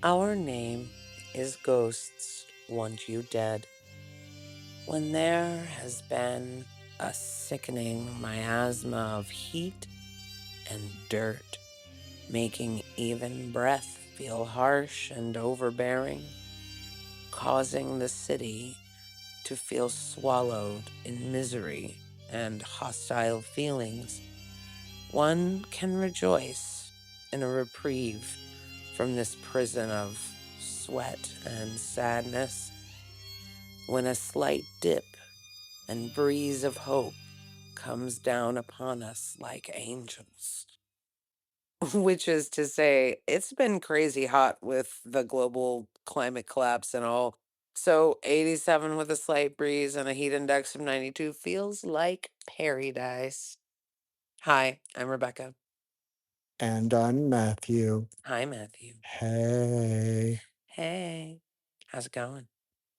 Our name is ghosts want you dead. When there has been a sickening miasma of heat and dirt, making even breath feel harsh and overbearing, causing the city to feel swallowed in misery and hostile feelings, one can rejoice in a reprieve from this prison of sweat and sadness when a slight dip and breeze of hope comes down upon us like angels. Which is to say, it's been crazy hot with the global climate collapse and all. So 87 with a slight breeze and a heat index of 92 feels like paradise. Hi, I'm Rebecca. And I'm Matthew. Hi, Matthew. Hey. Hey, how's it going?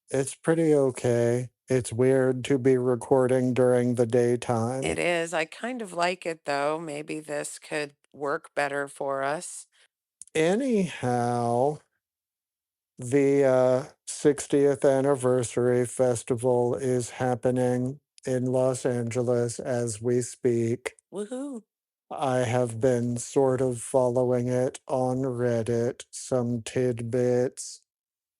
It's pretty okay. It's weird to be recording during the daytime. It is. I kind of like it though. Maybe this could work better for us. Anyhow, the 60th anniversary festival is happening in Los Angeles as we speak. Woohoo. I have been sort of following it on Reddit, some tidbits.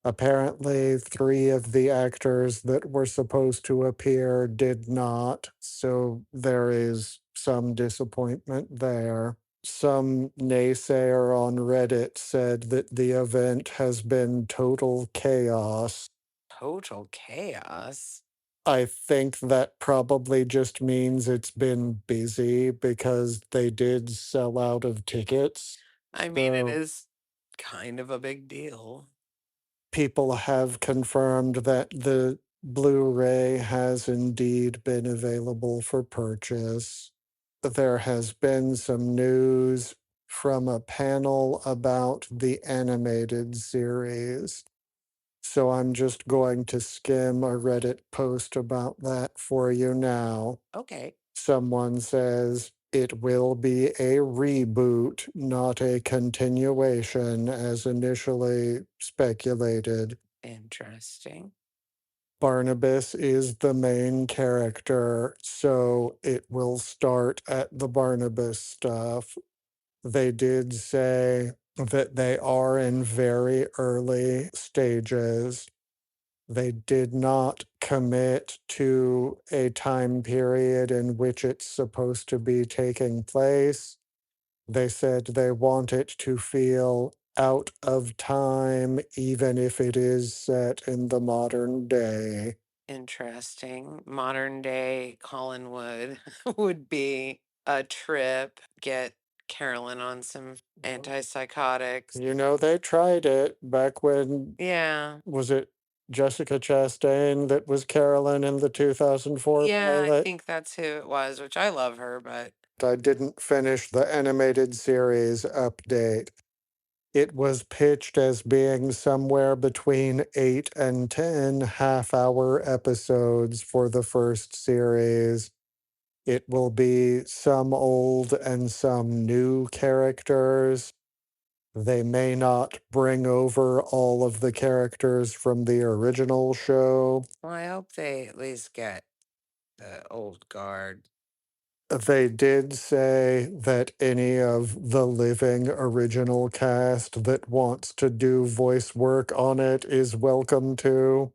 Apparently, three of the actors that were supposed to appear did not, so there is some disappointment there. Some naysayer on Reddit said that the event has been total chaos. Total chaos. I think that probably just means it's been busy because they did sell out of tickets. I mean, it So is kind of a big deal. people have confirmed that the Blu-ray has indeed been available for purchase. There has been some news from a panel about the animated series. So I'm just going to skim a Reddit post about that for you now. Okay. Someone says it will be a reboot, not a continuation as initially speculated. Interesting. Barnabas is the main character, so it will start at the Barnabas stuff. They did say that they are in very early stages. They did not commit to a time period in which it's supposed to be taking place. They said they want it to feel out of time, even if it is set in the modern day. Interesting. Modern day Collinwood would be a trip. Get Carolyn on some antipsychotics. You know, they tried it back when, Yeah. was it Jessica Chastain that was Carolyn in the 2004 Yeah, I pilot? think that's who it was, which I love her, but I didn't finish the animated series update. It was pitched as being somewhere between 8 and 10 half-hour episodes for the first series. It will be some old and some new characters. They may not bring over all of the characters from the original show. well, I hope they at least get the old guard. They did say that any of the living original cast that wants to do voice work on it is welcome to.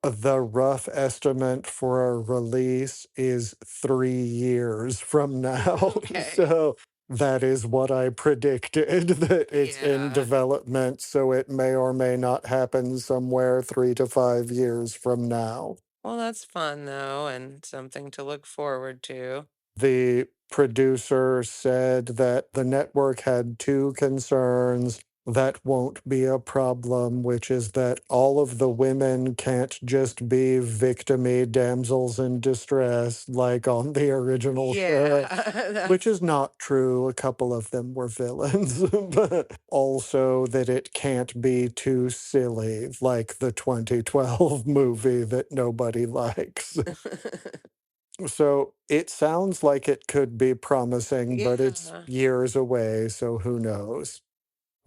The rough estimate for a release is 3 years from now. Okay. So that is what I predicted, that it's in Yeah. development, so it may or may not happen somewhere 3 to 5 years from now. Well, that's fun though, and something to look forward to. The producer said that the network had two concerns that won't be a problem, which is that all of the women can't just be victim-y damsels in distress like on the original show, Yeah, which that's is not true. A couple of them were villains, but also that it can't be too silly like the 2012 movie that nobody likes. So it sounds like it could be promising, but it's yeah. years away, so who knows?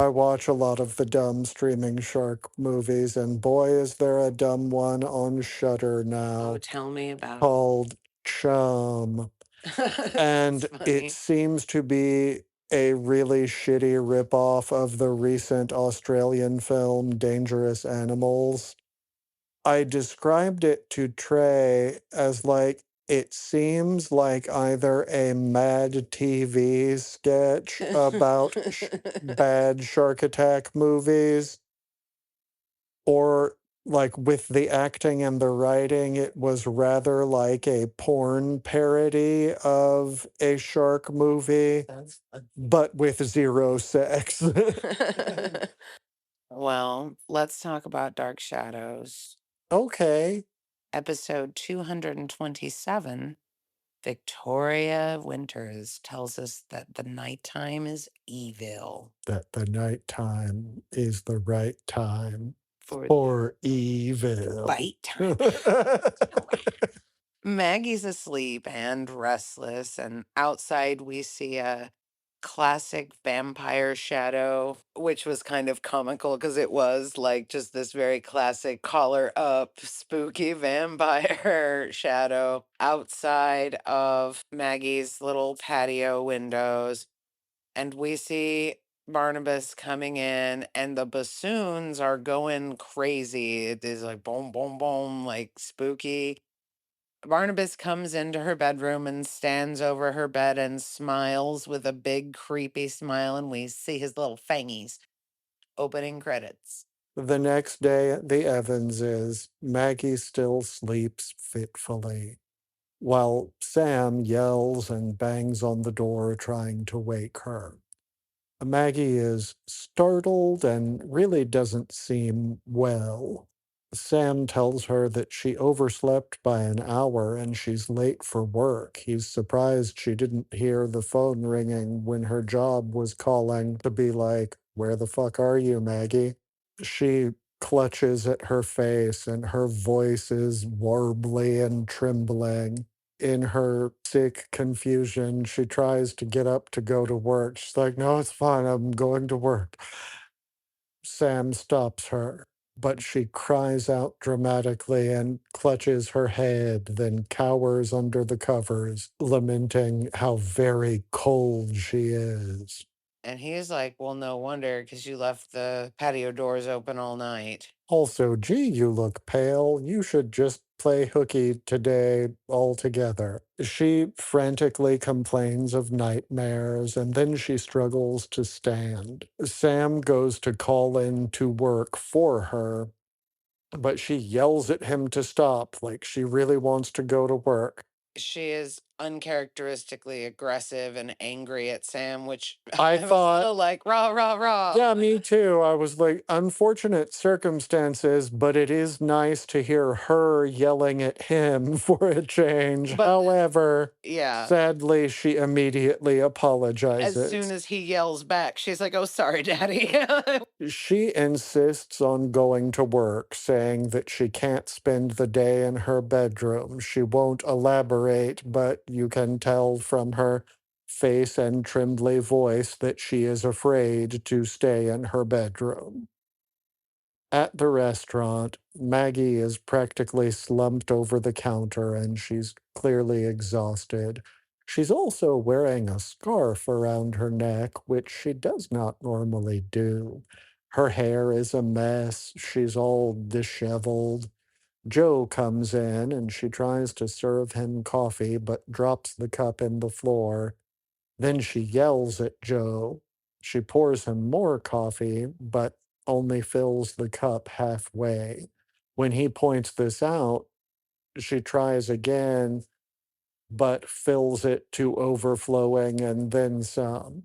I watch a lot of the dumb streaming shark movies, and boy, is there a dumb one on Shudder Oh, now tell me about called Chum. it. That's And it funny. seems to be a really shitty ripoff of the recent Australian film Dangerous Animals. I described it to Trey as like, it seems like either a Mad TV sketch about bad shark attack movies, or like with the acting and the writing, it was rather like a porn parody of a shark movie, but with zero sex. Well, let's talk about Dark Shadows. Okay. Episode 227, Victoria Winters tells us that the nighttime is evil That the nighttime is the right time for for evil. bite time. Maggie's asleep and restless, and outside we see a classic vampire shadow, which was kind of comical because it was like just this very classic collar up, spooky vampire shadow outside of Maggie's little patio windows. And we see Barnabas coming in, and the bassoons are going crazy. It is like boom, boom, boom, like spooky. Barnabas comes into her bedroom and stands over her bed and smiles with a big, creepy smile, and we see his little fangies. Opening credits. The next day at the Evanses, Maggie still sleeps fitfully, while Sam yells and bangs on the door trying to wake her. Maggie is startled and really doesn't seem well. Sam tells her that she overslept by an hour and she's late for work. He's surprised she didn't hear the phone ringing when her job was calling to be like, "Where the fuck are you, Maggie?" She clutches at her face and her voice is warbly and trembling. In her sick confusion, she tries to get up to go to work. She's like, "No, it's fine. I'm going to work." Sam stops her, but she cries out dramatically and clutches her head, then cowers under the covers, lamenting how very cold she is. And he's like, well, no wonder, because you left the patio doors open all night. Also, gee, you look pale. You should just play hooky today altogether. She frantically complains of nightmares and then she struggles to stand. Sam goes to call in to work for her, but she yells at him to stop, like she really wants to go to work. She is uncharacteristically aggressive and angry at Sam, which I I was thought, still like, rah, rah, rah. yeah, me too. I was like, unfortunate circumstances, but it is nice to hear her yelling at him for a change. But However, yeah, sadly, she immediately as soon apologizes. as he yells back, she's like, oh, sorry, daddy. She insists on going to work, saying that she can't spend the day in her bedroom. She won't elaborate, but you can tell from her face and trembly voice that she is afraid to stay in her bedroom. At the restaurant, Maggie is practically slumped over the counter and she's clearly exhausted. She's also wearing a scarf around her neck, which she does not normally do. Her hair is a mess. She's all disheveled. Joe comes in and she tries to serve him coffee but drops the cup in the floor. Then she yells at Joe. She pours him more coffee, but only fills the cup halfway. When he points this out, she tries again, but fills it to overflowing and then some.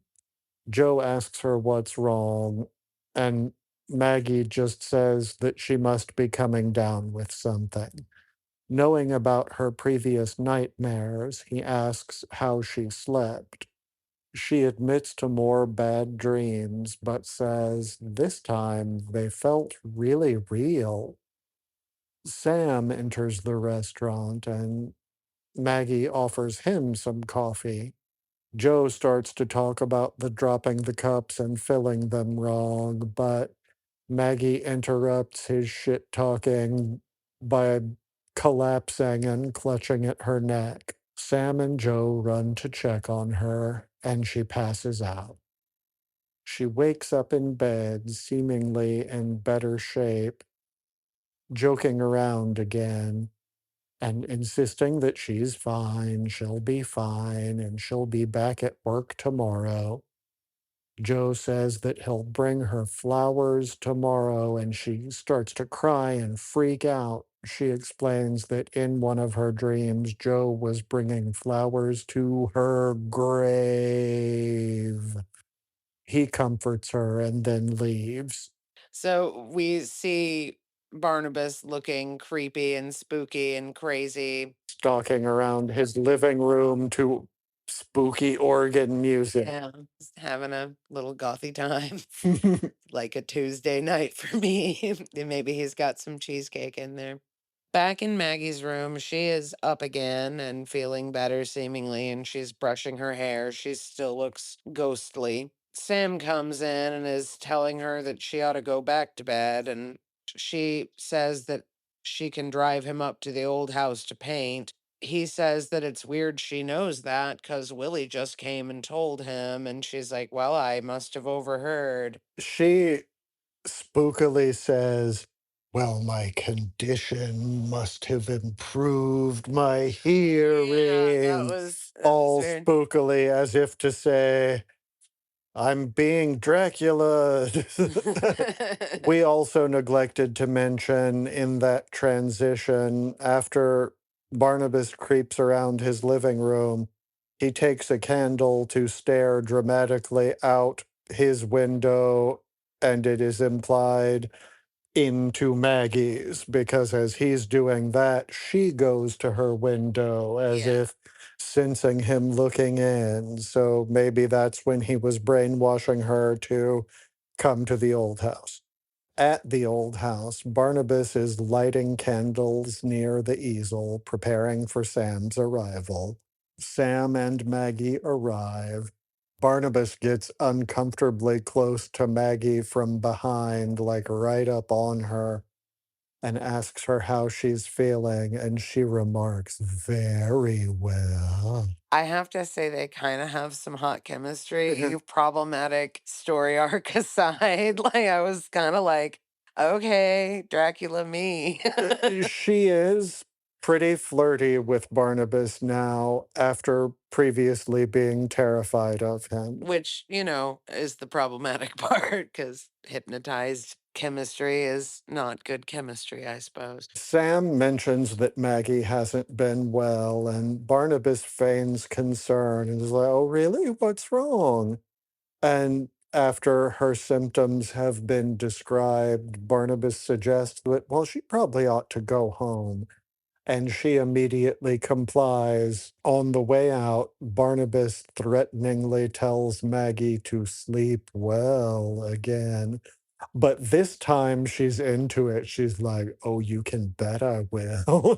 Joe asks her what's wrong, and Maggie just says that she must be coming down with something. Knowing about her previous nightmares, he asks how she slept. She admits to more bad dreams, but says this time they felt really real. Sam enters the restaurant and Maggie offers him some coffee. Joe starts to talk about the dropping the cups and filling them wrong, but Maggie interrupts his shit talking by collapsing and clutching at her neck. Sam and Joe run to check on her, and she passes out. She wakes up in bed, seemingly in better shape, joking around again and insisting that she's fine, she'll be fine, and she'll be back at work tomorrow. Joe says that he'll bring her flowers tomorrow, and she starts to cry and freak out. She explains that in one of her dreams, Joe was bringing flowers to her grave. He comforts her and then leaves, So we see Barnabas looking creepy and spooky and crazy. stalking around his living room to spooky organ music. Yeah, just having a little gothy time, like a Tuesday night for me. Maybe he's got some cheesecake in there. Back in Maggie's room, she is up again and feeling better seemingly, and she's brushing her hair. She still looks ghostly. Sam comes in and is telling her that she ought to go back to bed, and she says that she can drive him up to the old house to paint. He says that it's weird she knows that because Willie just came and told him, and she's like, well, I must have overheard. She spookily says, well, my condition must have improved my Yeah, that hearing, was all weird. spookily as if to say, I'm being Dracula. We also neglected to mention in that transition, after Barnabas creeps around his living room, he takes a candle to stare dramatically out his window, and it is implied into Maggie's, because as he's doing that, she goes to her window as Yeah. if sensing him looking in. So maybe that's when he was brainwashing her to come to the old house. At the old house, Barnabas is lighting candles near the easel, preparing for Sam's arrival. Sam and Maggie arrive. Barnabas gets uncomfortably close to Maggie from behind, like right up on her, and asks her how she's feeling, and she remarks, very well. I have to say they kind of have some hot chemistry, problematic story arc aside. Like I was kind of like, okay, Dracula me. She is pretty flirty with Barnabas now after previously being terrified of him. Which, is the problematic part because hypnotized chemistry is not good chemistry, I suppose. Sam mentions that Maggie hasn't been well, and Barnabas feigns concern and is like, oh, really? What's wrong? And after her symptoms have been described, Barnabas suggests that, well, she probably ought to go home. And she immediately complies. On the way out, Barnabas threateningly tells Maggie to sleep well again. But this time she's into it. She's like, oh, you can bet I will.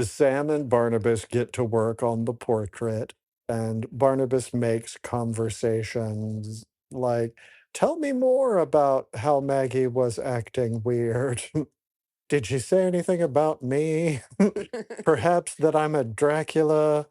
Sam and Barnabas get to work on the portrait, and Barnabas makes conversations like, tell me more about how Maggie was acting weird. Did she say anything about me? Perhaps that I'm a Dracula?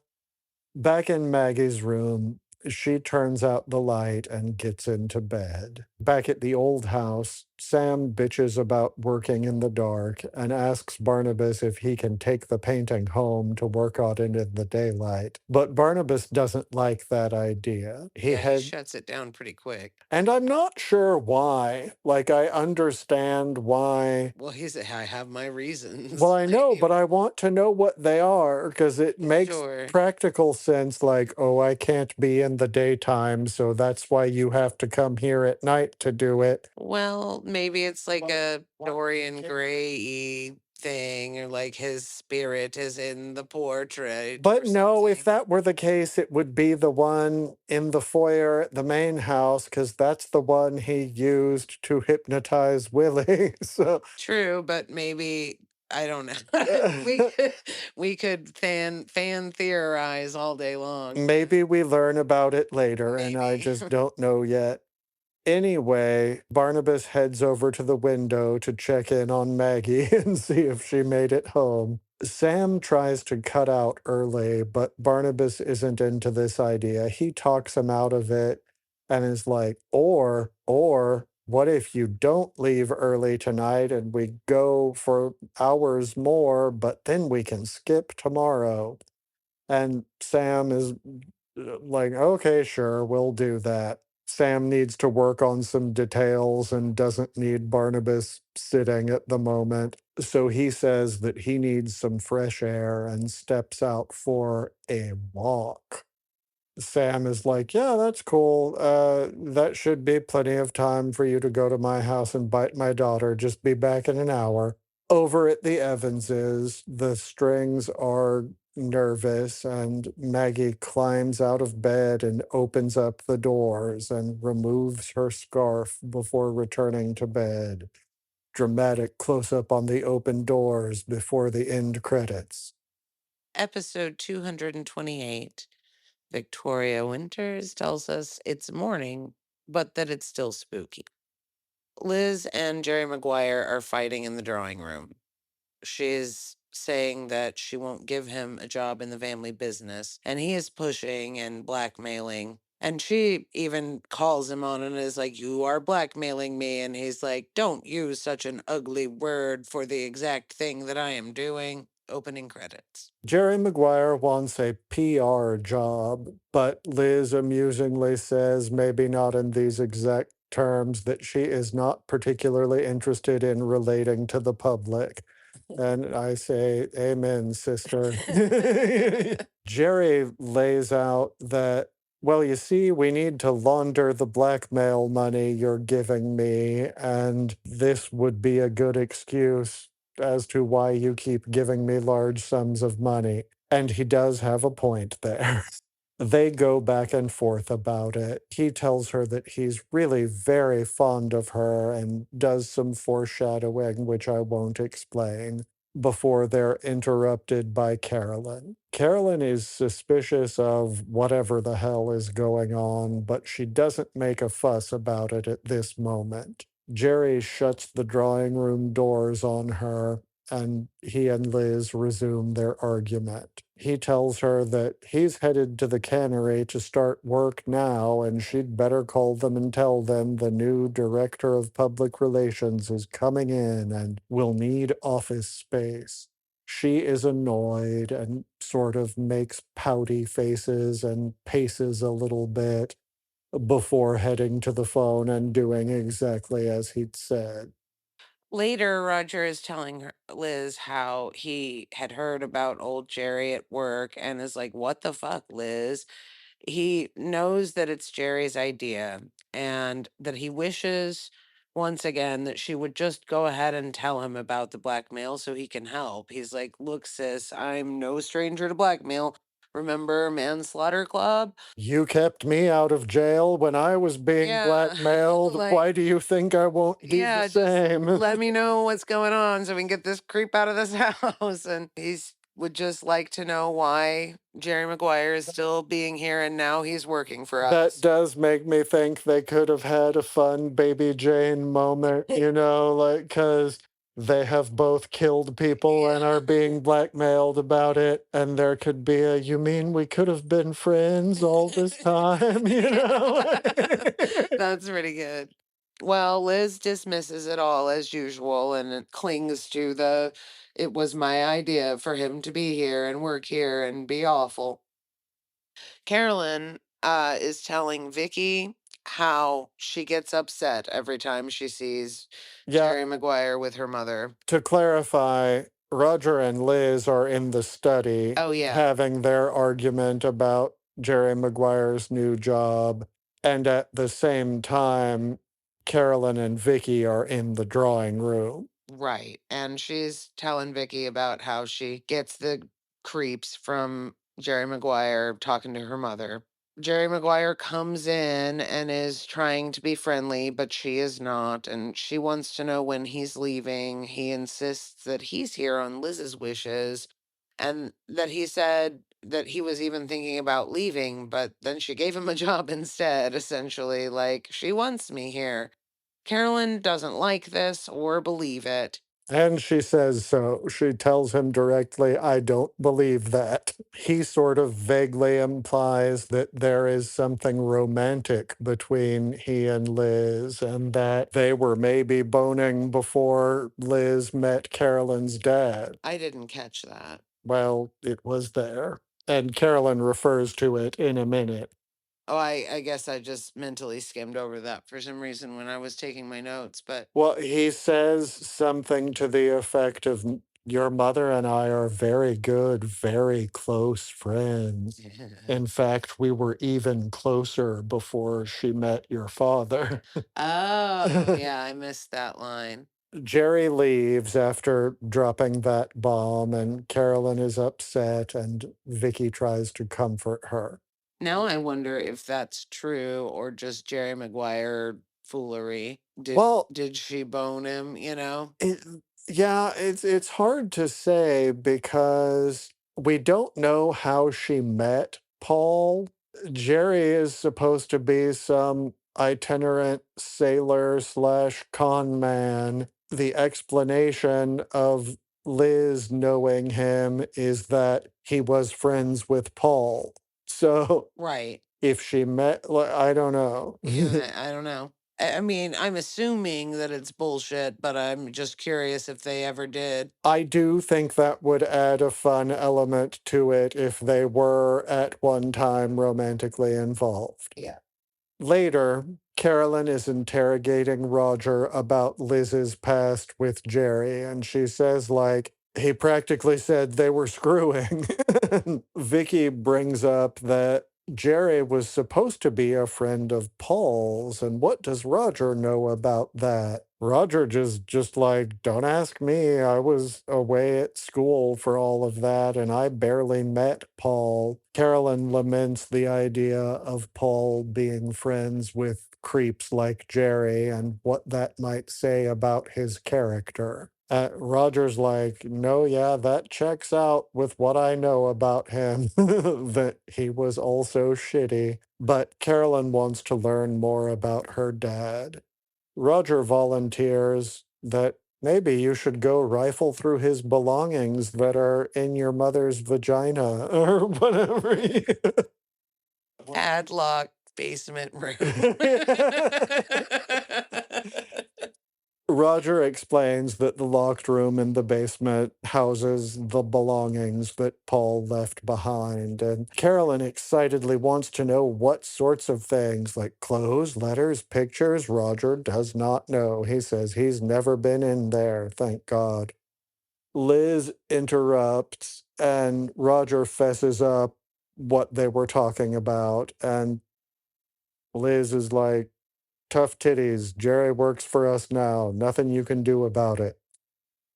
Back in Maggie's room, she turns out the light and gets into bed. Back at the old house, Sam bitches about working in the dark and asks Barnabas if he can take the painting home to work on it in the daylight. But Barnabas doesn't like that idea. He Yeah, he had, shuts it down pretty quick. and I'm not sure why. Like, I understand why. Well, I have my Well, reasons. I know, but I want to know what they are because it makes Sure. practical sense. Like, oh, I can't be in the daytime, so that's why you have to come here at night to do it. Well, maybe it's like a Dorian Gray thing, or like his spirit is in the portrait or But no, if something. that were the case, it would be the one in the foyer at the main house because that's the one he used to hypnotize Willie. So True, but maybe I don't know. We could fan theorize all day long. Maybe we learn about it later, and I Maybe. just don't know yet. Anyway, Barnabas heads over to the window to check in on Maggie and see if she made it home. Sam tries to cut out early, but Barnabas isn't into this idea. He talks him out of it and is like, or, what if you don't leave early tonight and we go for hours more, but then we can skip tomorrow? And Sam is like, okay, sure, we'll do that. Sam needs to work on some details and doesn't need Barnabas sitting at the moment. So he says that he needs some fresh air and steps out for a walk. Sam is like, yeah, that's cool. That should be plenty of time for you to go to my house and bite my daughter. Just be back in an hour. Over at the Evanses, the Strings are nervous, and Maggie climbs out of bed and opens up the doors and removes her scarf before returning to bed. Dramatic close up on the open doors before the end credits. Episode 228. Victoria Winters tells us it's morning, but that it's still spooky. Liz and Jerry Maguire are fighting in the drawing room. She's saying that she won't give him a job in the family business, and he is pushing and blackmailing. And she even calls him on it and is like, "You are blackmailing me." And he's like, "Don't use such an ugly word for the exact thing that I am doing." Opening credits. Jerry Maguire wants a PR job, but Liz amusingly says, maybe not in these exact terms, that she is not particularly interested in relating to the public. And I say, amen, sister. Jerry lays out that, well, you see, we need to launder the blackmail money you're giving me, and this would be a good excuse as to why you keep giving me large sums of money. And he does have a point there. They go back and forth about it. He tells her that he's really very fond of her and does some foreshadowing, which I won't explain, before they're interrupted by Carolyn. Carolyn is suspicious of whatever the hell is going on, but she doesn't make a fuss about it at this moment. Jerry shuts the drawing room doors on her, and he and Liz resume their argument. He tells her that he's headed to the cannery to start work now, and she'd better call them and tell them the new director of public relations is coming in and will need office space. She is annoyed and sort of makes pouty faces and paces a little bit before heading to the phone and doing exactly as he'd said. Later, Roger is telling Liz how he had heard about old Jerry at work and is like, "What the fuck, Liz?" He knows that it's Jerry's idea and that he wishes once again that she would just go ahead and tell him about the blackmail so he can help. He's like, "Look, sis, I'm no stranger to blackmail. Remember Manslaughter Club?" You kept me out of jail when I was being Yeah. blackmailed. Like, Why do you think I won't do the yeah, just same? let me know what's going on so we can get this creep out of this house. And he's would just like to know why Jerry Maguire is still being here and now he's working for That us. does make me think they could have had a fun Baby Jane moment, like, because they have both killed people and are Yeah. being blackmailed about it. And there could be a, you mean we could have been friends all this time, Yeah. That's pretty good. Well, Liz dismisses it all as usual and it clings to the "it was my idea for him to be here and work here and be awful." Carolyn is telling Vicky how she gets upset every time she sees Yeah, Jerry Maguire with her mother. to clarify, Roger and Liz are in the study Oh, yeah, having their argument about Jerry Maguire's new job. And at the same time, Carolyn and Vicky are in the drawing room. right. And she's telling Vicky about how she gets the creeps from Jerry Maguire talking to her mother. Jerry Maguire comes in and is trying to be friendly, but she is not, and she wants to know when he's leaving. He insists that he's here on Liz's wishes, and that he said that he was even thinking about leaving, but then she gave him a job instead, essentially, like, she wants me here. Carolyn doesn't like this or believe it. And she says so. She tells him directly, I don't believe that. He sort of vaguely implies that there is something romantic between he and Liz, and that they were maybe boning before Liz met Carolyn's dad. I didn't catch that. Well, it was there. And Carolyn refers to it in a minute. Oh, I guess I just mentally skimmed over that for some reason when I was taking my notes, but Well, he says something to the effect of, Your mother and I are very good, very close friends. In fact, we were even closer before she met your father." oh, yeah, I missed that line. Jerry leaves after dropping that bomb, and Carolyn is upset, and Vicky tries to comfort her. Now I wonder if that's true or just Jerry Maguire foolery. Well, Did she bone him, you know? It, yeah, it's hard to say because we don't know how she met Paul. Jerry is supposed to be some itinerant sailor slash con man. The explanation of Liz knowing him is that he was friends with Paul. So Right. if she met, I don't know. Yeah, I don't know. I mean, I'm assuming that it's bullshit, but I'm just curious if they ever did. I do think that would add a fun element to it if they were at one time romantically involved. Yeah. Later, Carolyn is interrogating Roger about Liz's past with Jerry, and she says, like, he practically said they were screwing. Vicky brings up that Jerry was supposed to be a friend of Paul's, and what does Roger know about that? Roger just like, don't ask me. I was away at school for all of that, and I barely met Paul. Carolyn laments the idea of Paul being friends with creeps like Jerry and what that might say about his character. Roger's like, no, yeah, that checks out with what I know about him, that he was also shitty. But Carolyn wants to learn more about her dad. Roger volunteers that maybe you should go rifle through his belongings that are in your mother's vagina or whatever. Padlock basement room. Roger explains that the locked room in the basement houses the belongings that Paul left behind, and Carolyn excitedly wants to know what sorts of things, like clothes, letters, pictures. Roger does not know. He says he's never been in there, thank God. Liz interrupts, and Roger fesses up what they were talking about, and Liz is like, tough titties. Jerry works for us now. Nothing you can do about it.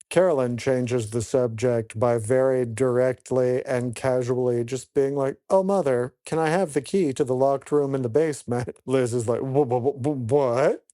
Carolyn changes the subject by very directly and casually just being like, oh, mother, can I have the key to the locked room in the basement? Liz is like, what?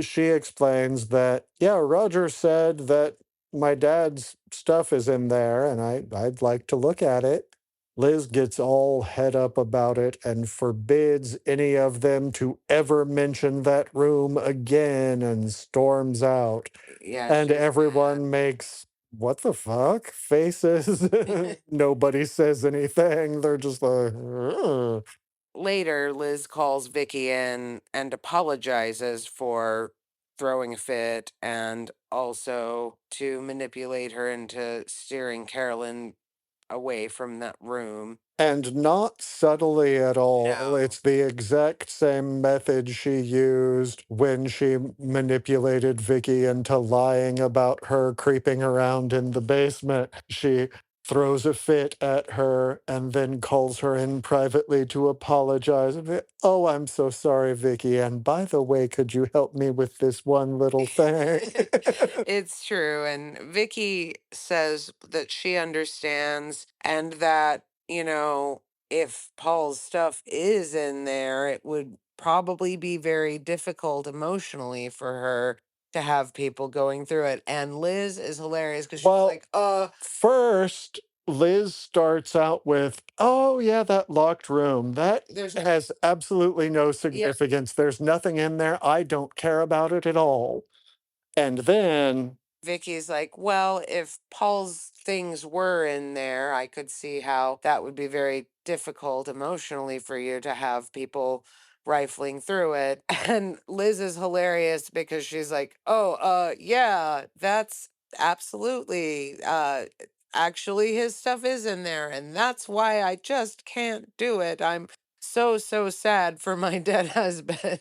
She explains that, yeah, Roger said that my dad's stuff is in there and I'd like to look at it. Liz gets all head up about it and forbids any of them to ever mention that room again and storms out. Yeah, And she's mad. everyone makes, what the fuck? Faces. Nobody says anything. They're just like, "Ugh." Later, Liz calls Vicky in and apologizes for throwing a fit and also to manipulate her into steering Carolyn away from that room. And not subtly at all. No. It's the exact same method she used when she manipulated Vicky into lying about her creeping around in the basement. She throws a fit at her and then calls her in privately to apologize. Oh, I'm so sorry, Vicky. And by the way, could you help me with this one little thing? It's true. And Vicky says that she understands and that, if Paul's stuff is in there, it would probably be very difficult emotionally for her to have people going through it. And Liz is hilarious because she's Well, like, first, Liz starts out with, "Oh, yeah, that locked room. That there's has absolutely no yeah, significance. There's nothing in there. I don't care about it at all." And then Vicky's like, well, if Paul's things were in there, I could see how that would be very difficult emotionally for you to have people rifling through it. And Liz is hilarious because she's like, oh, yeah, that's absolutely, actually his stuff is in there. And that's why I just can't do it. I'm so, so sad for my dead husband.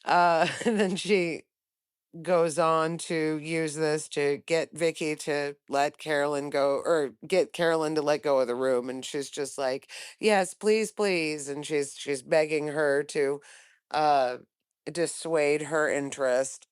And then she goes on to use this to get Vicky to let Carolyn go or get Carolyn to let go of the room, and she's just like, "Yes, please, please." And she's begging her to uh dissuade her interest.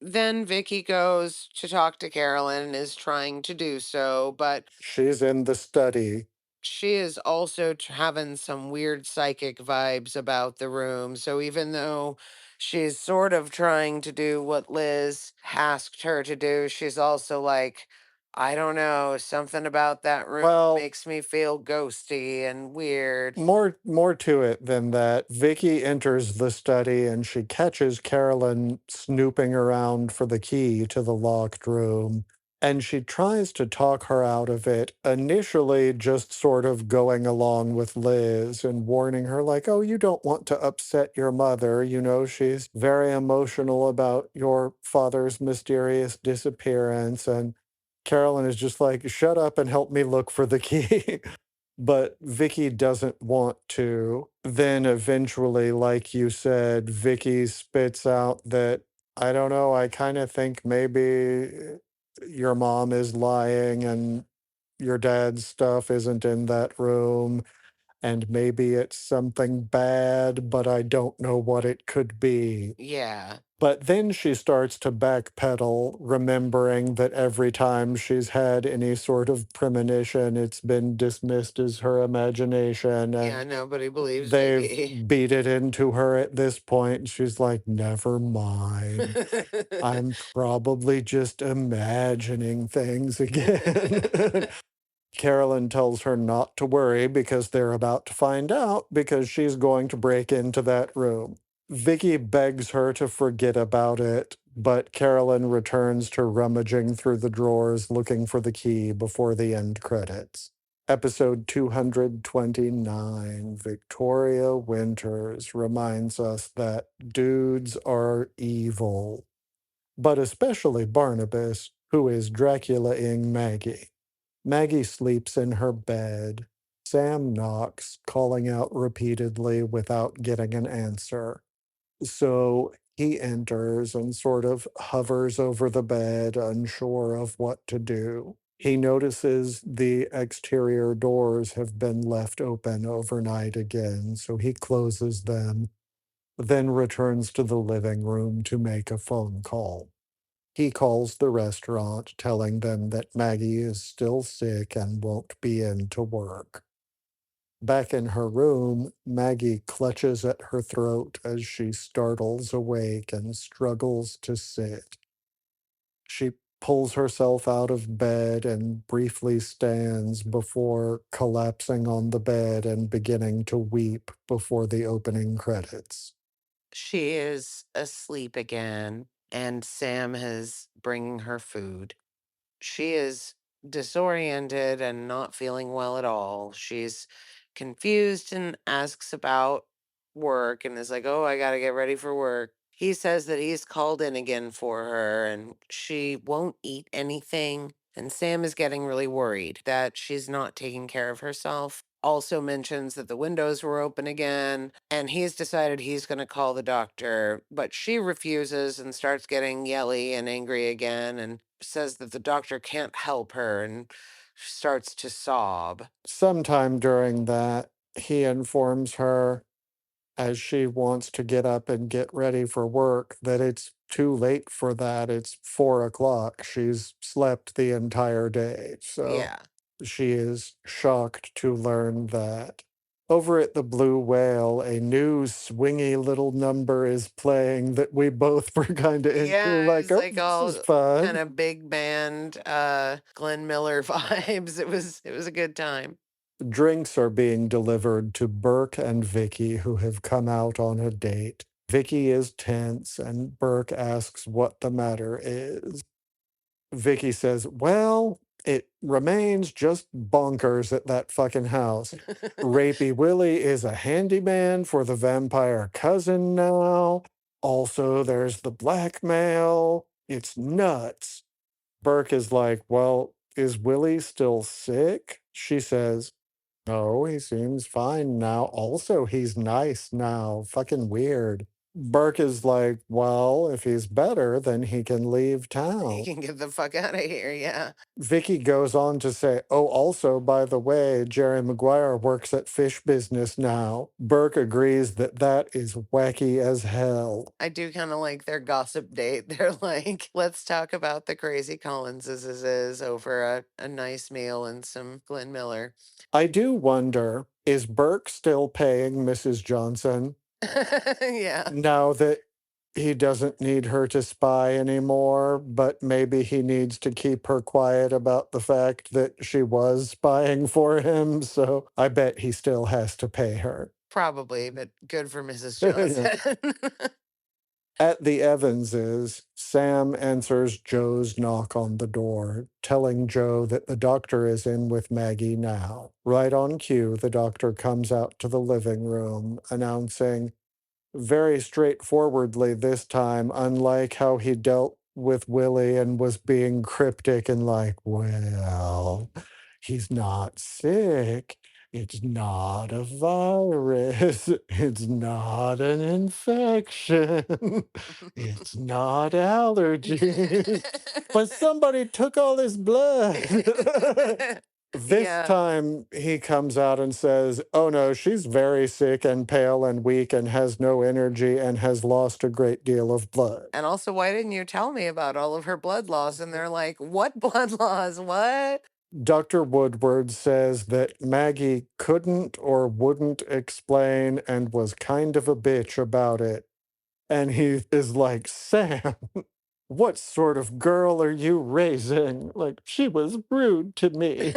Then Vicky goes to talk to Carolyn and is trying to do so, but she's in the study. she is also having some weird psychic vibes about the room. So even though she's sort of trying to do what Liz asked her to do, she's also like, I don't know, something about that room Well, makes me feel ghosty and weird. more to it than that. Vicky enters the study and she catches Carolyn snooping around for the key to the locked room. And she tries to talk her out of it, initially just sort of going along with Liz and warning her, like, oh, you don't want to upset your mother. You know, she's very emotional about your father's mysterious disappearance. And Carolyn is just like, shut up and help me look for the key. But Vicky doesn't want to. Then eventually, like you said, Vicky spits out that, I don't know, I kind of think maybe your mom is lying and your dad's stuff isn't in that room. And maybe it's something bad, but I don't know what it could be. Yeah. But then she starts to backpedal, remembering that every time she's had any sort of premonition, it's been dismissed as her imagination, Yeah, and nobody believes they've Vicky. beat it into her at this point. And she's like, never mind. I'm probably just imagining things again. Carolyn tells her not to worry because they're about to find out because she's going to break into that room. Vicky begs her to forget about it, but Carolyn returns to rummaging through the drawers looking for the key before the end credits. Episode 229, Victoria Winters, reminds us that dudes are evil, but especially Barnabas, who is Dracula-ing Maggie. Maggie sleeps in her bed. Sam knocks, calling out repeatedly without getting an answer. So he enters and sort of hovers over the bed, unsure of what to do. He notices the exterior doors have been left open overnight again, so he closes them, then returns to the living room to make a phone call. He calls the restaurant, telling them that Maggie is still sick and won't be in to work. Back in her room, Maggie clutches at her throat as she startles awake and struggles to sit. She pulls herself out of bed and briefly stands before collapsing on the bed and beginning to weep before the opening credits. She is asleep again, and Sam is bringing her food. She is disoriented and not feeling well at all. She's confused and asks about work and is like, oh, I got to get ready for work. He says that he's called in again for her and she won't eat anything. And Sam is getting really worried that she's not taking care of herself. Also mentions that the windows were open again, and he's decided he's going to call the doctor, but she refuses and starts getting yelly and angry again and says that the doctor can't help her and starts to sob. Sometime during that, he informs her, as she wants to get up and get ready for work, that it's too late for that. It's 4 o'clock. She's slept the entire day. So Yeah. she is shocked to learn that. Over at the Blue Whale, a new swingy little number is playing that we both were kind of into, Yeah, it like, was oh, like this is all kind fun. of big band, Glenn Miller vibes. It was a good time. Drinks are being delivered to Burke and Vicky, who have come out on a date. Vicky is tense, and Burke asks what the matter is. Vicky says, well, it remains just bonkers at that fucking house. Rapey Willie is a handyman for the vampire cousin now. Also, there's the blackmail. It's nuts. Burke is like, well, is Willie still sick? She says, no, he seems fine now. Also, he's nice now. Fucking weird. Burke is like, well, if he's better, then he can leave He town. can get the fuck out of here, yeah. Vicky goes on to say, oh, also, by the way, Jerry Maguire works at Fish Business now. Burke agrees that that is wacky as hell. I do kind of like their gossip date. They're like, let's talk about the crazy Collinses is over a nice meal and some Glenn Miller. I do wonder, is Burke still paying Mrs. Johnson Yeah, now that he doesn't need her to spy anymore, but maybe he needs to keep her quiet about the fact that she was spying for him? So I bet he still has to pay her. probably, but good for Mrs. Yeah. Johnson. At the Evanses, Sam answers Joe's knock on the door, telling Joe that the doctor is in with Maggie now. Right on cue, the doctor comes out to the living room, announcing, very straightforwardly this time, unlike how he dealt with Willie and was being cryptic and like, well, he's not sick. It's not a virus. It's not an infection. It's not allergies. But somebody took all his blood. This Yeah. time he comes out and says, oh no, she's very sick and pale and weak and has no energy and has lost a great deal of blood. And also, why didn't you tell me about all of her blood loss? And they're like, what blood loss? What? Dr. Woodward says that Maggie couldn't or wouldn't explain and was kind of a bitch about it. And he is like, Sam, what sort of girl are you raising? Like, she was rude to me.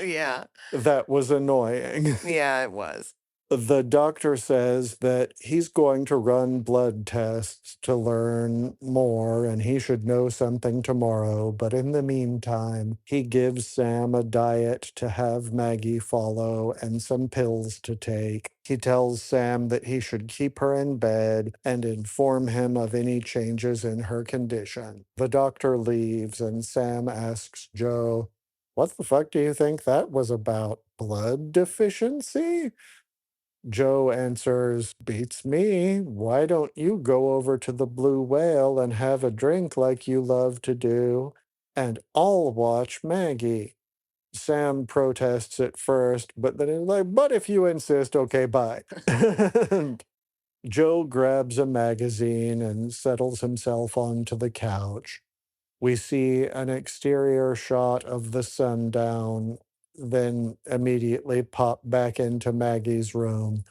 Yeah. That was annoying. Yeah, it was. The doctor says that he's going to run blood tests to learn more and he should know something tomorrow. But in the meantime, he gives Sam a diet to have Maggie follow and some pills to take. He tells Sam that he should keep her in bed and inform him of any changes in her condition. The doctor leaves and Sam asks Joe, what the fuck do you think that was about? Blood deficiency? Joe answers, beats me. Why don't you go over to the Blue Whale and have a drink like you love to do? And I'll watch Maggie. Sam protests at first, but then he's like, but if you insist, okay, bye. And Joe grabs a magazine and settles himself onto the couch. We see an exterior shot of the sundown, then immediately pop back into Maggie's room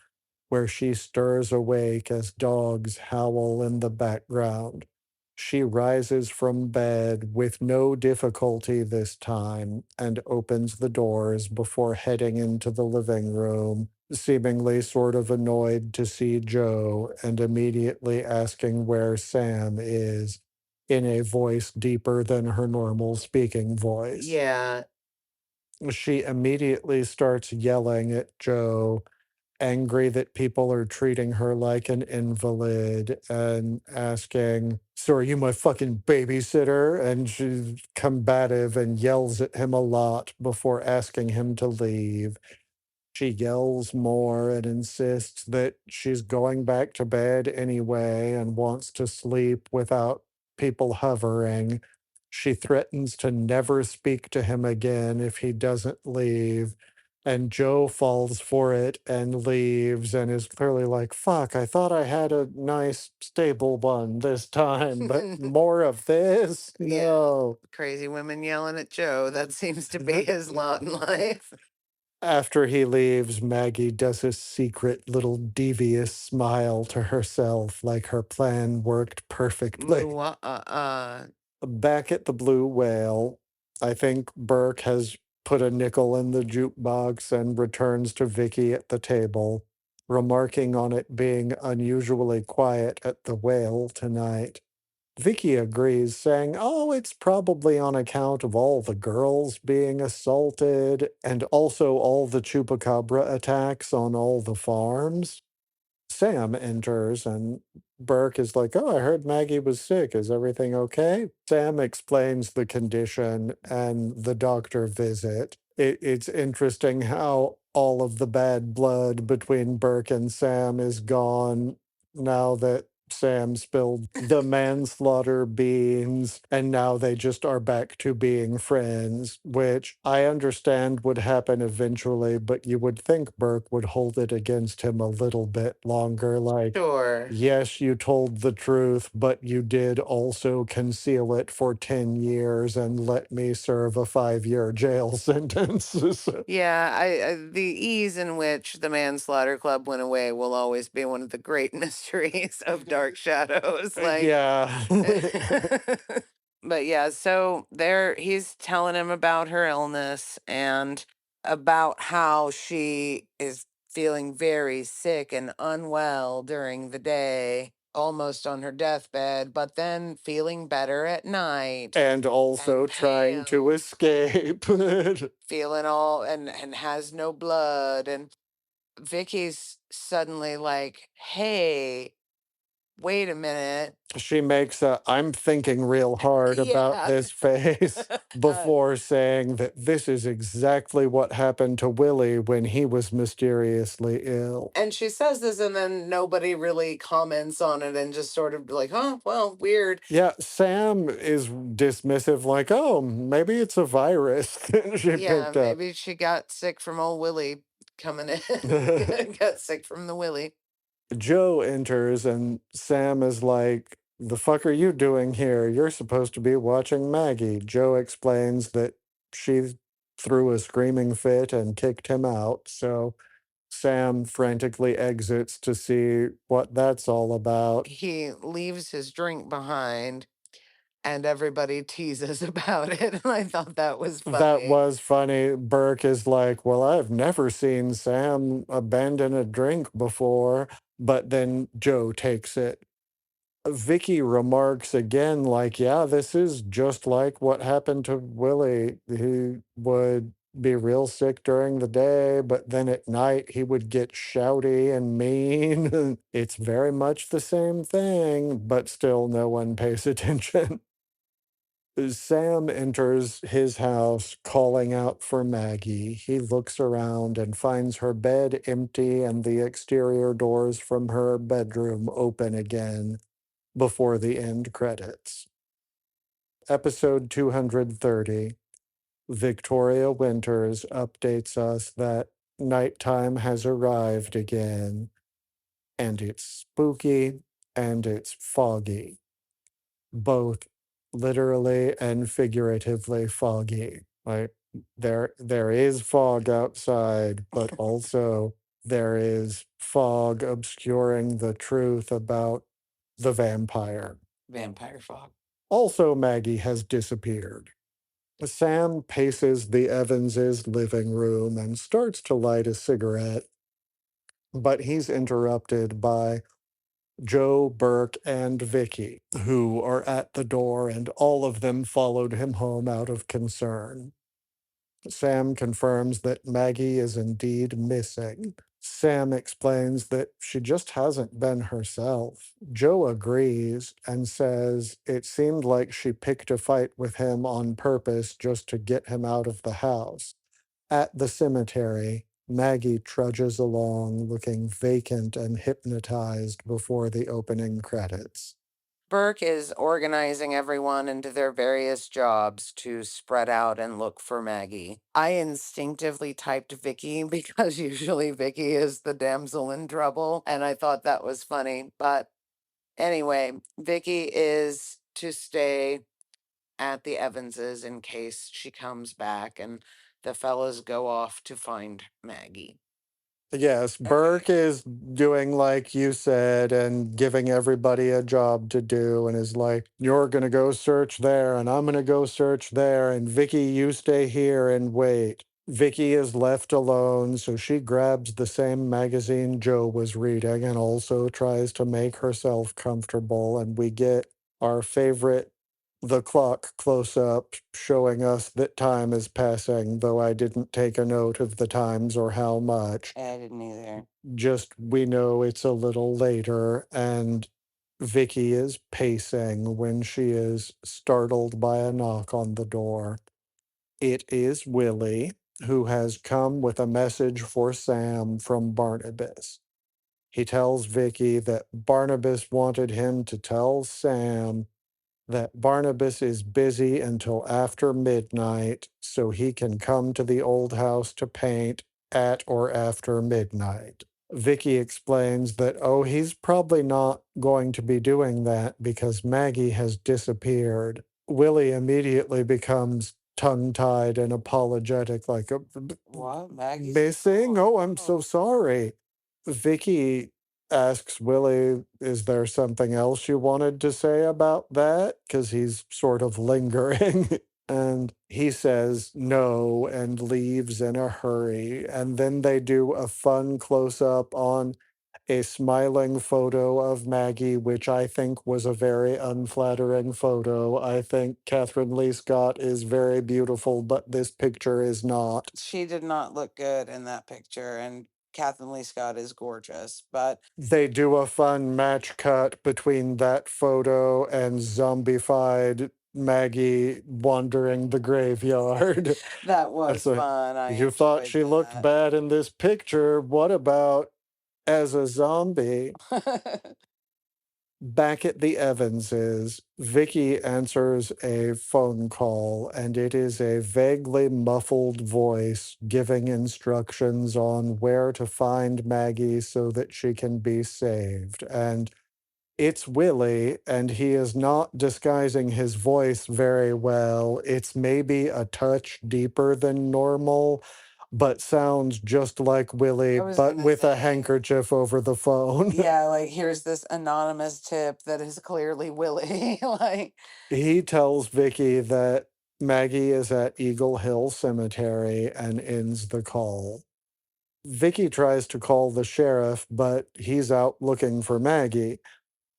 where she stirs awake as dogs howl in the background. She rises from bed with no difficulty this time and opens the doors before heading into the living room, seemingly sort of annoyed to see Joe and immediately asking where Sam is in a voice deeper than her normal speaking voice. Yeah. She immediately starts yelling at Joe, angry that people are treating her like an invalid and asking, so are you my fucking babysitter? And she's combative and yells at him a lot before asking him to leave. She yells more and insists that she's going back to bed anyway and wants to sleep without people hovering. She threatens to never speak to him again if he doesn't leave. And Joe falls for it and leaves and is clearly like, fuck, I thought I had a nice, stable one this time, but more of this? Yeah. No. Crazy women yelling at Joe. That seems to be his lot in life. After he leaves, Maggie does a secret little devious smile to herself, like her plan worked perfectly. Back at the Blue Whale, I think Burke has put a nickel in the jukebox and returns to Vicky at the table, remarking on it being unusually quiet at the Whale tonight. Vicky agrees, saying, "Oh, it's probably on account of all the girls being assaulted and also all the chupacabra attacks on all the farms." Sam enters and Burke is like, "Oh, I heard Maggie was sick. Is everything okay?" Sam explains the condition and the doctor visit. It's interesting how all of the bad blood between Burke and Sam is gone now that Sam spilled the manslaughter beans, and now they just are back to being friends, which I understand would happen eventually, but you would think Burke would hold it against him a little bit longer. Like, Sure. yes, you told the truth, but you did also conceal it for 10 years and let me serve a 5-year jail sentence. So, Yeah, the ease in which the Manslaughter Club went away will always be one of the great mysteries of Dark Shadows. Like, yeah. but yeah, so there he's telling him about her illness and about how she is feeling very sick and unwell during the day, almost on her deathbed, but then feeling better at night And also and trying to pale, escape. feeling all and has no blood. And Vicky's suddenly like, "Hey, wait a minute." She makes a "I'm thinking real hard about Yeah. this" face before saying that this is exactly what happened to Willie when he was mysteriously ill. And she says this, and then nobody really comments on it and just sort of like, "Huh, well, weird." Yeah, Sam is dismissive, like, "Oh, maybe it's a virus that she Yeah, picked up." maybe she got sick from old Willie coming in. Got sick from the Willie. Joe enters and Sam is like, "The fuck are you doing here? You're supposed to be watching Maggie." Joe explains that she threw a screaming fit and kicked him out, so Sam frantically exits to see what that's all about. He leaves his drink behind, and everybody teases about it. And I thought that was That funny. was funny. Burke is like, "Well, I've never seen Sam abandon a drink before," but then Joe takes it. Vicky remarks again, like, "Yeah, this is just like what happened to Willie. He would be real sick during the day, but then at night he would get shouty and mean." It's very much the same thing, but still no one pays attention. Sam enters his house calling out for Maggie. He looks around and finds her bed empty and the exterior doors from her bedroom open again before the end credits. Episode 230, Victoria Winters updates us that nighttime has arrived again, and it's spooky and it's foggy, both literally and figuratively foggy. Like there is fog outside, but also there is fog obscuring the truth about the vampire. Vampire fog. Also, Maggie has disappeared. Sam paces the Evanses' living room and starts to light a cigarette, but he's interrupted by Joe, Burke, and Vicky, who are at the door, and all of them followed him home out of concern. Sam confirms that Maggie is indeed missing. Sam explains that she just hasn't been herself. Joe agrees and says it seemed like she picked a fight with him on purpose just to get him out of the house. At the cemetery, Maggie trudges along looking vacant and hypnotized before the opening credits. Burke is organizing everyone into their various jobs to spread out and look for Maggie. I instinctively typed Vicky because usually Vicky is the damsel in trouble, and I thought that was funny. But anyway, Vicky is to stay at the Evanses in case she comes back, and the fellas go off to find Maggie. Yes, Okay. Burke is doing like you said and giving everybody a job to do and is like, you're going to go search there and I'm going to go search there and Vicky, you stay here and wait. Vicky is left alone, so she grabs the same magazine Joe was reading and also tries to make herself comfortable. And we get our favorite the clock close up showing us that time is passing, though I didn't take a note of the times or how much. I didn't either. Just we know it's a little later, and Vicky is pacing when she is startled by a knock on the door. It is Willie, who has come with a message for Sam from Barnabas. He tells Vicky that Barnabas wanted him to tell Sam that Barnabas is busy until after midnight so he can come to the old house to paint at or after midnight. Vicky explains that, oh, he's probably not going to be doing that because Maggie has disappeared. Willie immediately becomes tongue tied and apologetic, like, What? Maggie's missing? gone. Oh, I'm so Oh. sorry. Vicky asks Willie, is there something else you wanted to say about that? Because he's sort of lingering. And he says no and leaves in a hurry. And then they do a fun close up on a smiling photo of Maggie, which I think was a very unflattering photo. I think Catherine Lee Scott is very beautiful, but this picture is not. She did not look good in that picture, and Kathleen Lee Scott is gorgeous, but They do a fun match cut between that photo and zombified Maggie wandering the graveyard. that It's was like, fun. I you thought enjoyed she looked that. bad in this picture. What about as a zombie? Back at the Evanses, Vicky answers a phone call, and it is a vaguely muffled voice giving instructions on where to find Maggie so that she can be saved. And it's Willie, and he is not disguising his voice very well. It's maybe a touch deeper than normal, but sounds just like Willie, I was but gonna with a say, handkerchief over the phone. yeah, like here's this anonymous tip that is clearly Willie. Like, He tells Vicky that Maggie is at Eagle Hill Cemetery and ends the call. Vicky tries to call the sheriff, but he's out looking for Maggie.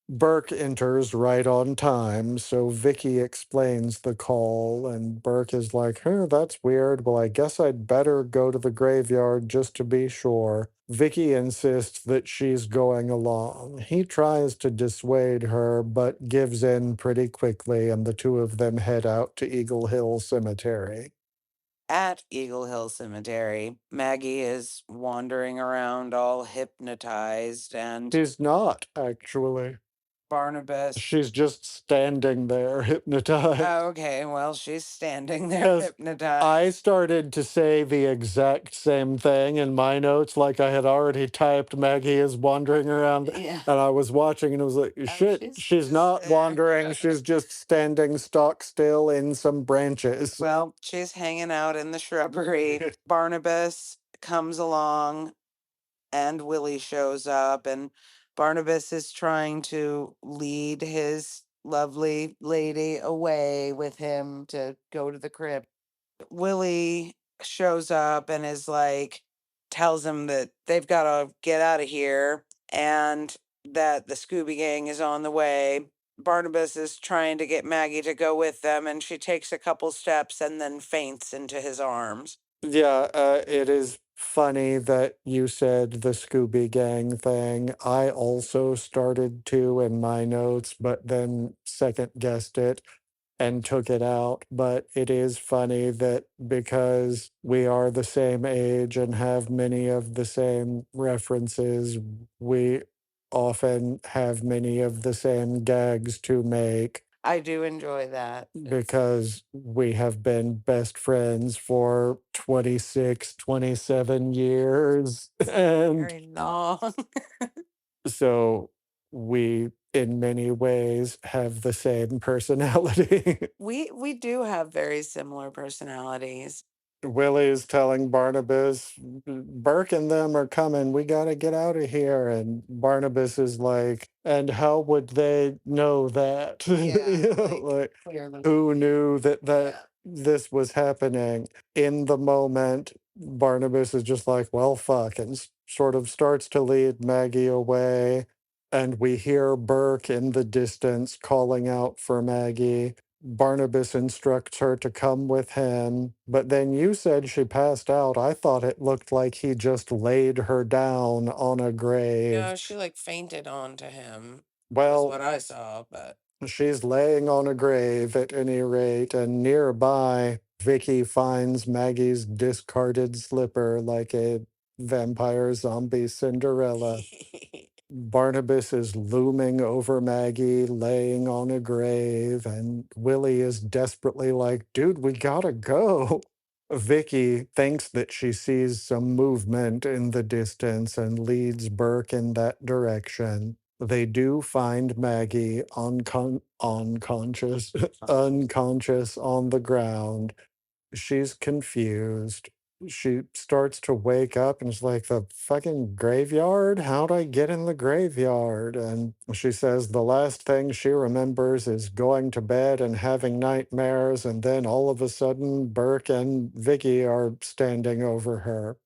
Burke enters right on time, so Vicky explains the call, and Burke is like, huh, that's weird. Well, I guess I'd better go to the graveyard just to be sure. Vicky insists that she's going along. He tries to dissuade her, but gives in pretty quickly, and the two of them head out to Eagle Hill Cemetery. at Eagle Hill Cemetery, Maggie is wandering around all hypnotized, and She's not, actually. Barnabas. She's just standing there, hypnotized. Oh, okay, well, she's standing there Because I hypnotized. started to say the exact same thing in my notes, like I had already typed Maggie is wandering around, Yeah. and I was watching and it was like, Oh, shit, she's she's just not there. wandering, she's just standing stock still in some branches. Well, she's hanging out in the shrubbery. Barnabas comes along and Willie shows up, and Barnabas is trying to lead his lovely lady away with him to go to the crypt. Willie shows up and is like, tells him that they've got to get out of here and that the Scooby Gang is on the way. Barnabas is trying to get Maggie to go with them, and she takes a couple steps and then faints into his arms. Yeah, it is funny that you said the Scooby Gang thing. I also started to in my notes, but then second guessed it and took it out. But it is funny that because we are the same age and have many of the same references, we often have many of the same gags to make I do enjoy that. because we have been best friends for 26, 27 years. And Very long. so we, in many ways, have the same personality. We do have very similar personalities. Willie's telling Barnabas, Burke and them are coming. We got to get out of here. And Barnabas is like, and how would they know that? Yeah, Like, clearly. who knew that Yeah. this was happening? In the moment, Barnabas is just like, well, fuck, and sort of starts to lead Maggie away. And we hear Burke in the distance calling out for Maggie. Barnabas instructs her to come with him, but then you said she passed out. I thought it looked like he just laid her down on a grave. No, she like fainted onto him, is Well, what I saw, but she's laying on a grave at any rate, and nearby, Vicky finds Maggie's discarded slipper like a vampire zombie Cinderella. Barnabas is looming over Maggie, laying on a grave, and Willie is desperately like, dude, we gotta go. Vicky thinks that she sees some movement in the distance and leads Burke in that direction. They do find Maggie unconscious, unconscious on the ground. She's confused. She starts to wake up and is like, the fucking graveyard? How'd I get in the graveyard? And she says the last thing she remembers is going to bed and having nightmares. And then all of a sudden, Burke and Vicky are standing over her.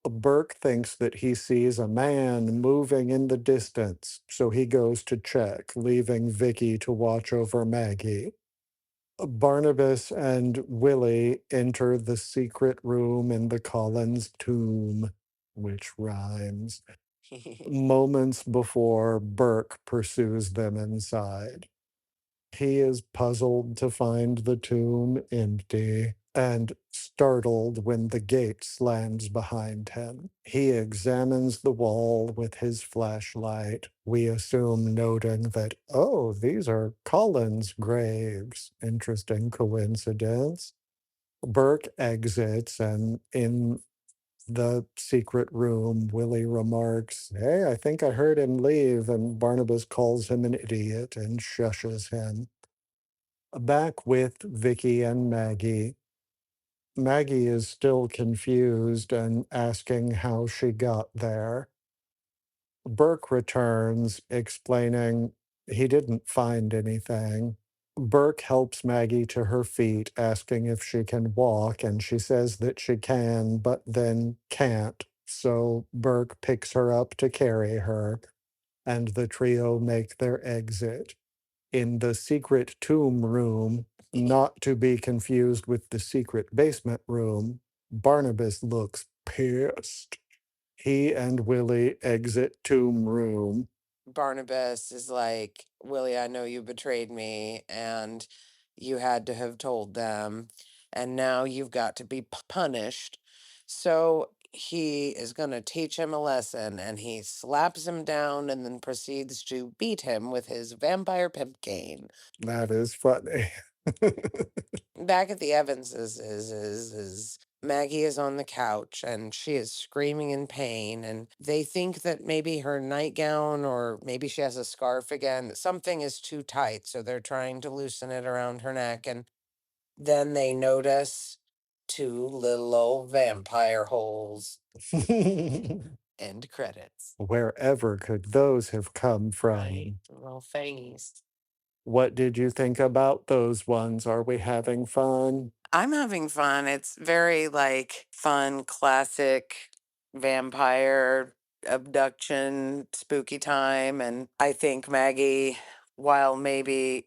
Burke thinks that he sees a man moving in the distance, so he goes to check, leaving Vicky to watch over Maggie. Barnabas and Willie enter the secret room in the Collins tomb, which rhymes, moments before Burke pursues them inside. He is puzzled to find the tomb empty and startled when the gate slams behind him. He examines the wall with his flashlight, we assume noting that, oh, these are Collins graves. Interesting coincidence. Burke exits, and in the secret room, Willie remarks, hey, I think I heard him leave, and Barnabas calls him an idiot and shushes him. Back with Vicky and Maggie. Maggie is still confused and asking how she got there. Burke returns, explaining he didn't find anything. Burke helps Maggie to her feet, asking if she can walk, and she says that she can, but then can't. So Burke picks her up to carry her, and the trio make their exit. In the secret tomb room, not to be confused with the secret basement room, Barnabas looks pissed. He and Willie exit tomb room. Barnabas is like, Willie, I know you betrayed me and you had to have told them, and now you've got to be punished. So he is going to teach him a lesson, and he slaps him down and then proceeds to beat him with his vampire pimp cane. That is funny. Back at the Evanses is Maggie is on the couch and she is screaming in pain, and they think that maybe her nightgown or maybe she has a scarf again. Something is too tight, so they're trying to loosen it around her neck, and then they notice two little old vampire holes. End credits. Wherever could those have come Right. from? Little fangies. What did you think about those ones? Are we having fun? I'm having fun. It's very like fun, classic vampire abduction, spooky time. And I think Maggie, while maybe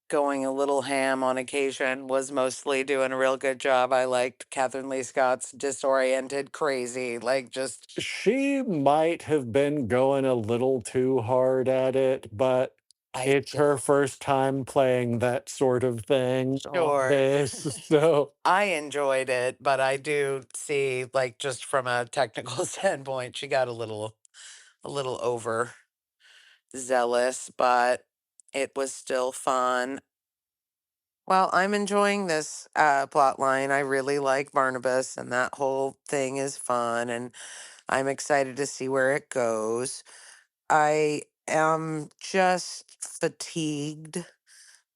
going a little ham on occasion, was mostly doing a real good job. I liked Catherine Lee Scott's disoriented, crazy, like just She might have been going a little too hard at it, but I it's her first time playing that sort of thing on sure. this. So I enjoyed it, but I do see like just from a technical standpoint, she got a little over zealous, but it was still fun. Well, I'm enjoying this plot line. I really like Barnabas, and that whole thing is fun, and I'm excited to see where it goes. I am just fatigued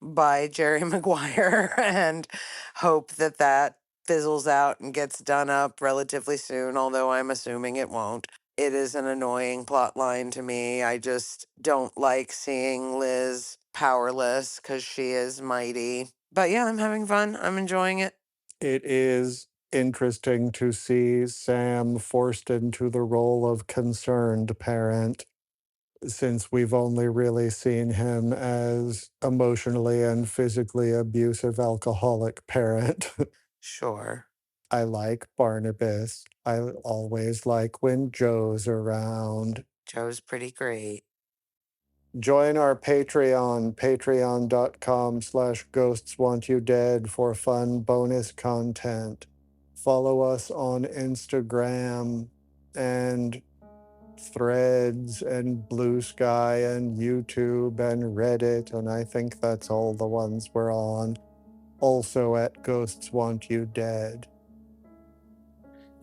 by Jerry Maguire and hope that that fizzles out and gets done up relatively soon, although I'm assuming it won't. It is an annoying plot line to me. I just don't like seeing Liz powerless because she is mighty. But yeah, I'm having fun. I'm enjoying it. It is interesting to see Sam forced into the role of concerned parent, since we've only really seen him as emotionally and physically abusive alcoholic parent. Sure. I like Barnabas. I always like when Joe's around. Joe's pretty great. Join our Patreon, patreon.com/ghostswantyoudead for fun bonus content. Follow us on Instagram and Threads and Blue Sky and YouTube and Reddit, and I think that's all the ones we're on. Also at Ghosts Want You Dead.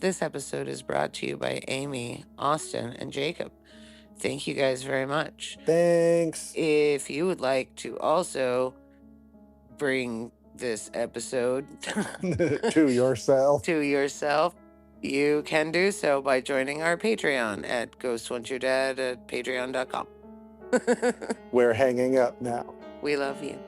This episode is brought to you by Amy, Austin, and Jacob. Thank you guys very much. Thanks. If you would like to also bring this episode To yourself. to yourself, you can do so by joining our Patreon at ghostwantyourdead at patreon.com. We're hanging up now. We love you.